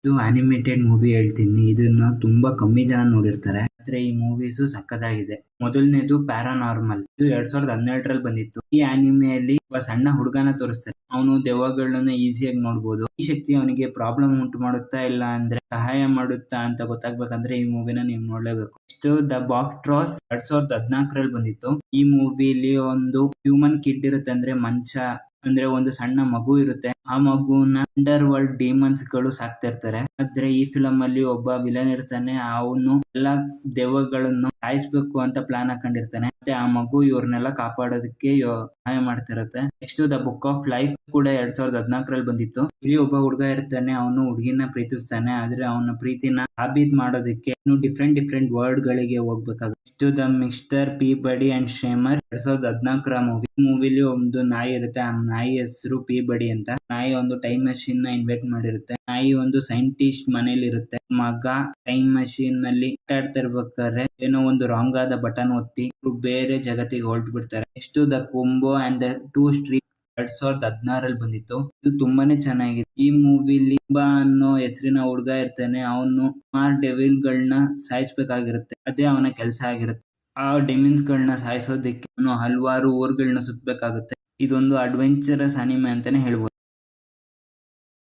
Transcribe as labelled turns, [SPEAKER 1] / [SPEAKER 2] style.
[SPEAKER 1] ಇದು animated movie ಹೇಳ್ತೀನಿ. ಇದನ್ನ ತುಂಬಾ ಕಮ್ಮಿ ಜನ ನೋಡಿರ್ತಾರೆ. ಆದ್ರೆ ಈ ಮೂವೀಸ್ ಸಖತ್ತಾಗಿದೆ. ಮೊದಲನೇದು ಪ್ಯಾರಾನಾರ್ಮಲ್. ಇದು 2012ರಲ್ಲಿ ಬಂದಿತ್ತು. ಈ ಆನಿಮೆಯಲ್ಲಿ ಒಬ್ಬ ಸಣ್ಣ ಹುಡುಗನ ತೋರಿಸ್ತಾರೆ. ಅವನು ದೆವ್ವಗಳನ್ನ ಈಸಿಯಾಗಿ ನೋಡ್ಬೋದು. ಈ ಶಕ್ತಿ ಅವನಿಗೆ ಪ್ರಾಬ್ಲಮ್ ಉಂಟು ಮಾಡುತ್ತಾ ಇಲ್ಲ ಅಂದ್ರೆ ಸಹಾಯ ಮಾಡುತ್ತಾ ಅಂತ ಗೊತ್ತಾಗ್ಬೇಕಂದ್ರೆ ಈ ಮೂವಿನ ನೀವು ನೋಡ್ಲೇಬೇಕು. ಇಷ್ಟು ದ ಬಾಕ್ಟ್ರಾಸ್ 2014ರಲ್ಲಿ ಬಂದಿತ್ತು. ಈ ಮೂವಿಲಿ ಒಂದು ಹ್ಯೂಮನ್ ಕಿಡ್ ಇರುತ್ತೆ, ಅಂದ್ರೆ ಮನುಷ್ಯ ಅಂದ್ರೆ ಒಂದು ಸಣ್ಣ ಮಗು ಇರುತ್ತೆ. ಆ ಮಗುನ ಅಂಡರ್ ವರ್ಲ್ಡ್ ಡಿಮನ್ಸ್ ಗಳು ಸಾಕ್ತಾ ಇರ್ತಾರೆ. ಆದ್ರೆ ಈ ಫಿಲಂ ಅಲ್ಲಿ ಒಬ್ಬ ವಿಲನ್ ಇರ್ತಾನೆ. ಅವನು ಎಲ್ಲಾ ದೆವ್ವಗಳನ್ನು ಸಾಯಿಸ್ಬೇಕು ಅಂತ ಪ್ಲಾನ್ ಹಾಕೊಂಡಿರ್ತಾನೆ. ಮತ್ತೆ ಆ ಮಗು ಇವ್ರನ್ನೆಲ್ಲ ಕಾಪಾಡೋದಕ್ಕೆ ಸಹಾಯ ಮಾಡ್ತಿರತ್ತೆ. Next the Book of Life ಕೂಡ 2014ರಲ್ಲಿ ಬಂದಿತ್ತು. ಇಲ್ಲಿ ಒಬ್ಬ ಹುಡುಗ ಇರ್ತಾನೆ. ಅವನು ಹುಡುಗಿನ ಪ್ರೀತಿಸ್ತಾನೆ. ಆದ್ರೆ ಅವನ ಪ್ರೀತಿನ ಸಾಬೀತ್ ಮಾಡೋದಕ್ಕೆ ಡಿಫ್ರೆಂಟ್ ವರ್ಡ್ ಗಳಿಗೆ ಹೋಗ್ಬೇಕಾಗುತ್ತೆ. ನೆಕ್ಸ್ಟ್ ದ ಮಿಸ್ಟರ್ ಪೀಬಡಿ ಅಂಡ್ ಶೇಮರ್ 2014ರ ಮೂವಿಲಿ ಒಂದು ನಾಯಿ ಇರುತ್ತೆ. ಆ ನಾಯಿ ಹೆಸರು ಪೀಬಡಿ ಅಂತ. ನಾಯಿ ಒಂದು ಟೈಮ್ ಮಷೀನ್ ನ ಇನ್ವೆಂಟ್ ಮಾಡಿರುತ್ತೆ. ನಾಯಿ ಒಂದು ಸೈಂಟಿಸ್ಟ್ ಮನೇಲಿ ಇರುತ್ತೆ. ಮಗ ಟೈಮ್ ಮಷೀನ್ ನಲ್ಲಿ ಆಟಾಡ್ತಾ ಇರ್ಬೇಕಾದ್ರೆ ಏನೋ ಒಂದು ರಾಂಗ್ ಆದ ಬಟನ್ ಒತ್ತಿ ಬೇರೆ ಜಗತ್ತಿಗೆ ಹೊರಟುಬಿಡ್ತಾರೆ. Next the Kubo and the Two Strings 2016ರಲ್ಲಿ ಬಂದಿತ್ತು. ಇದು ತುಂಬಾನೇ ಚೆನ್ನಾಗಿದೆ. ಈ ಮೂವಿಲಿ ಕುಂಬಾ ಅನ್ನೋ ಹೆಸರಿನ ಹುಡುಗ ಇರ್ತಾನೆ. ಅವನು ಸುಮಾರು ಡೆವಿಲ್ ಗಳನ್ನ ಸಾಯಿಸ್ಬೇಕಾಗಿರುತ್ತೆ. ಅದೇ ಅವನ ಕೆಲಸ ಆಗಿರುತ್ತೆ. ಆ ಡೆಮಿನ್ಸ್ ಗಳನ್ನ ಸಾಯಿಸೋದಕ್ಕೆ ಅವನು ಹಲವಾರು ಊರುಗಳನ್ನ ಸುತ್ತಬೇಕಾಗುತ್ತೆ. ಇದೊಂದು ಅಡ್ವೆಂಚರಸ್ ಅನಿಮೆ ಅಂತಾನೆ ಹೇಳ್ಬೋದು.